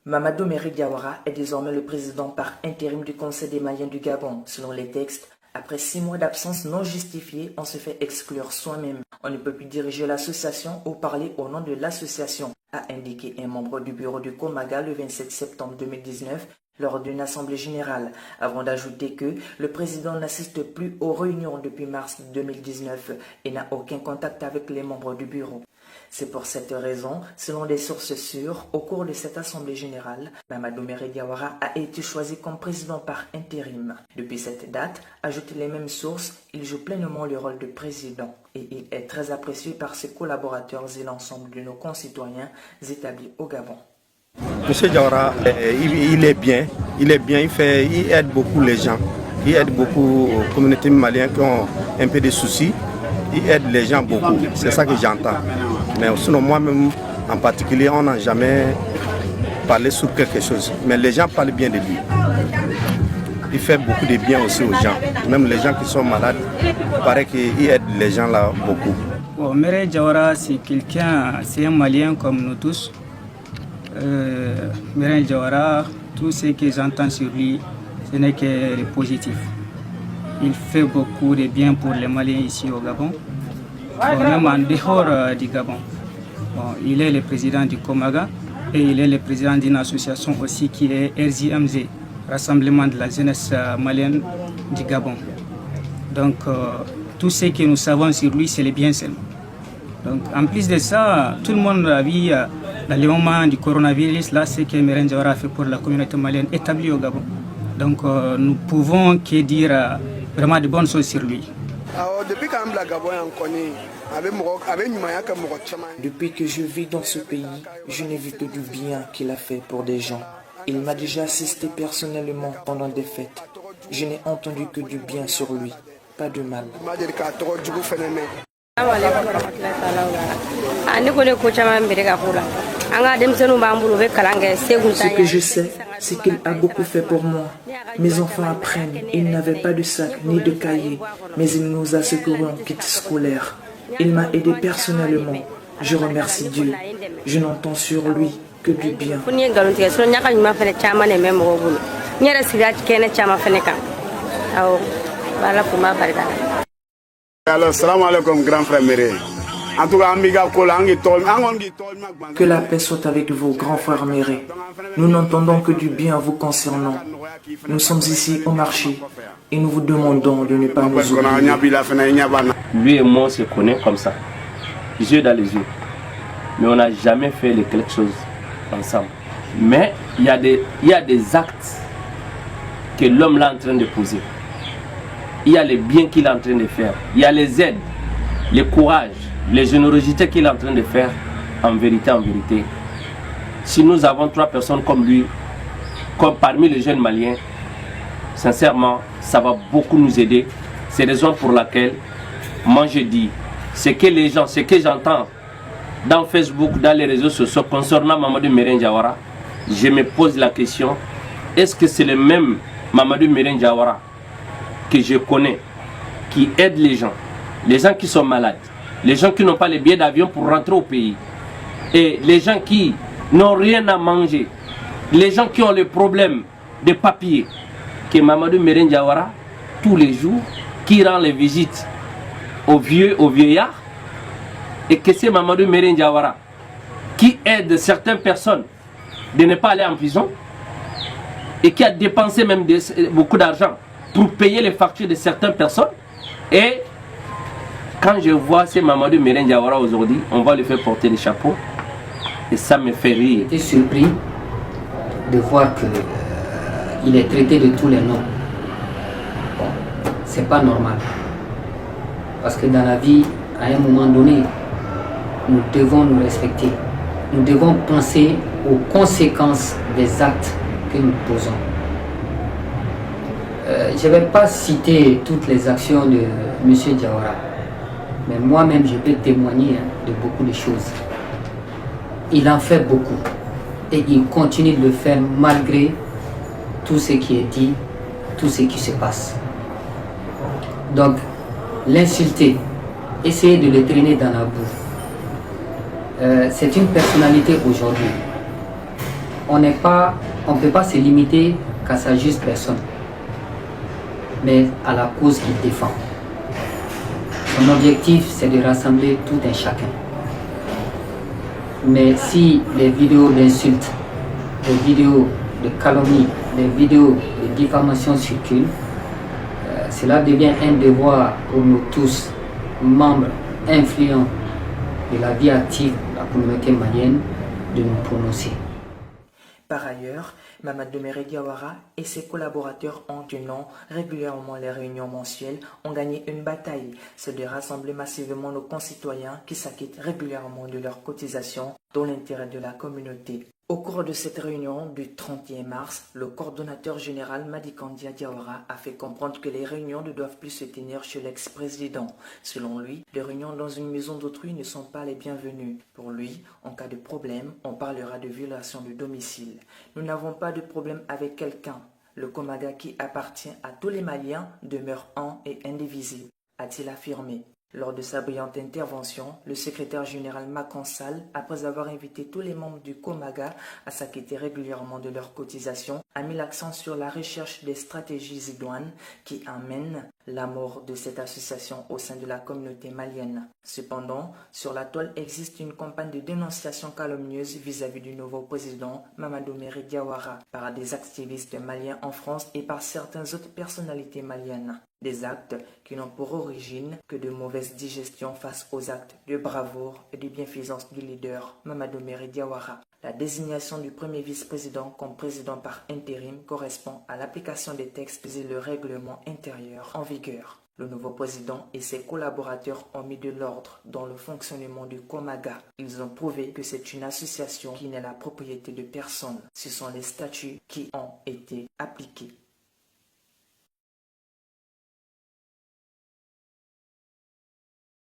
Mamadou Merih Diawara est désormais le président par intérim du Conseil des Maliens du Gabon. Selon les textes, après 6 mois d'absence non justifiée, on se fait exclure soi-même. On ne peut plus diriger l'association ou parler au nom de l'association, a indiqué un membre du bureau du Komaga le 27 septembre 2019 lors d'une assemblée générale, avant d'ajouter que le président n'assiste plus aux réunions depuis mars 2019 et n'a aucun contact avec les membres du bureau. C'est pour cette raison, selon des sources sûres, au cours de cette assemblée générale, Mamadou Merih Diawara a été choisi comme président par intérim. Depuis cette date, ajoutent les mêmes sources, il joue pleinement le rôle de président et il est très apprécié par ses collaborateurs et l'ensemble de nos concitoyens établis au Gabon. Monsieur Diawara, il est bien, il aide beaucoup les gens, il aide beaucoup aux communautés maliennes qui ont un peu de soucis, il aide les gens beaucoup, c'est ça que j'entends. Mais sinon moi-même en particulier, on n'a jamais parlé sur quelque chose, mais les gens parlent bien de lui. Il fait beaucoup de bien aussi aux gens, même les gens qui sont malades, il paraît qu'il aide les gens là beaucoup. Bon, Merih Diawara, c'est quelqu'un, c'est un Malien comme nous tous. Merih Diawara, tout ce que j'entends sur lui, ce n'est que le positif. Il fait beaucoup de bien pour les Maliens ici au Gabon, même en dehors du Gabon. Bon, il est le président du Komaga et il est le président d'une association aussi qui est RJMZ, Rassemblement de la jeunesse malienne du Gabon. Donc tout ce que nous savons sur lui, c'est le bien seulement. Donc en plus de ça, tout le monde a vu dans le moment du coronavirus, là, ce que Merih Diawara a fait pour la communauté malienne établie au Gabon. Donc nous pouvons que dire vraiment de bonnes choses sur lui. Depuis que je vis dans ce pays, je n'ai vu que du bien qu'il a fait pour des gens. Il m'a déjà assisté personnellement pendant des fêtes. Je n'ai entendu que du bien sur lui, pas de mal. Ce que je sais, c'est qu'il a beaucoup fait pour moi. Mes enfants apprennent, ils n'avaient pas de sac ni de cahier, mais il nous a secourus en kit scolaire. Il m'a aidé personnellement. Je remercie Dieu. Je n'entends sur lui que du bien. Alors, salam alaikum, grand frère Merih. En tout cas, que la paix soit avec vous, grand frère Merih. Nous n'entendons que du bien vous concernant. Nous sommes ici au marché et nous vous demandons de ne pas nous oublier. Lui et moi, on se connaît comme ça, yeux dans les yeux. Mais on n'a jamais fait quelque chose ensemble. Mais il y a des actes que l'homme là est en train de poser. Il y a les biens qu'il est en train de faire. Il y a les aides, le courage, les générosités qu'il est en train de faire. En vérité, si nous avons 3 personnes comme lui, comme parmi les jeunes Maliens, sincèrement, ça va beaucoup nous aider. C'est la raison pour laquelle, moi je dis, c'est que les gens, ce que j'entends dans Facebook, dans les réseaux sociaux concernant Mamadou Merih Diawara, je me pose la question, est-ce que c'est le même Mamadou Merih Diawara que je connais, qui aide les gens qui sont malades, les gens qui n'ont pas les billets d'avion pour rentrer au pays, et les gens qui n'ont rien à manger, les gens qui ont les problèmes de papier, que Mamadou Merih Diawara, tous les jours, qui rend les visites aux vieillards, et que c'est Mamadou Merih Diawara qui aide certaines personnes de ne pas aller en prison, et qui a dépensé même beaucoup d'argent pour payer les factures de certaines personnes. Et quand je vois ces Mamadou Merih Diawara aujourd'hui, on va lui faire porter les chapeaux. Et ça me fait rire. J'étais surpris de voir qu'il est traité de tous les noms. Bon, c'est pas normal. Parce que dans la vie, à un moment donné, nous devons nous respecter. Nous devons penser aux conséquences des actes que nous posons. Je ne vais pas citer toutes les actions de M. Diawara, mais moi-même je peux témoigner de beaucoup de choses. Il en fait beaucoup et il continue de le faire malgré tout ce qui est dit, tout ce qui se passe. Donc, l'insulter, essayer de le traîner dans la boue, c'est une personnalité aujourd'hui. on ne peut pas se limiter qu'à sa juste personne, mais à la cause qu'il défend. Son objectif, c'est de rassembler tout un chacun. Mais si les vidéos d'insultes, les vidéos de calomnie, les vidéos de diffamation circulent, cela devient un devoir pour nous tous, membres influents de la vie active de la communauté malienne, de nous prononcer. Par ailleurs, Mamadou Doumbéré Diawara et ses collaborateurs en tenant régulièrement les réunions mensuelles ont gagné une bataille, c'est de rassembler massivement nos concitoyens qui s'acquittent régulièrement de leurs cotisations dans l'intérêt de la communauté. Au cours de cette réunion du 31 mars, le coordonnateur général Madi Kandia Diawara a fait comprendre que les réunions ne doivent plus se tenir chez l'ex-président. Selon lui, les réunions dans une maison d'autrui ne sont pas les bienvenues. Pour lui, en cas de problème, on parlera de violation de domicile. Nous n'avons pas de problème avec quelqu'un. Le Komaga qui appartient à tous les Maliens demeure un et indivisible, a-t-il affirmé. Lors de sa brillante intervention, le secrétaire général Makan Sall, après avoir invité tous les membres du Komaga à s'acquitter régulièrement de leurs cotisations, a mis l'accent sur la recherche des stratégies idoines qui amènent la mort de cette association au sein de la communauté malienne. Cependant, sur la toile existe une campagne de dénonciation calomnieuse vis-à-vis du nouveau président Mamadou Doumbéré Diawara par des activistes maliens en France et par certaines autres personnalités maliennes. Des actes qui n'ont pour origine que de mauvaise digestion face aux actes de bravoure et de bienfaisance du leader Mamadou Doumbéré Diawara. La désignation du premier vice-président comme président par intérim correspond à l'application des textes et le règlement intérieur en vigueur. Le nouveau président et ses collaborateurs ont mis de l'ordre dans le fonctionnement du Komaga. Ils ont prouvé que c'est une association qui n'est la propriété de personne. Ce sont les statuts qui ont été appliqués.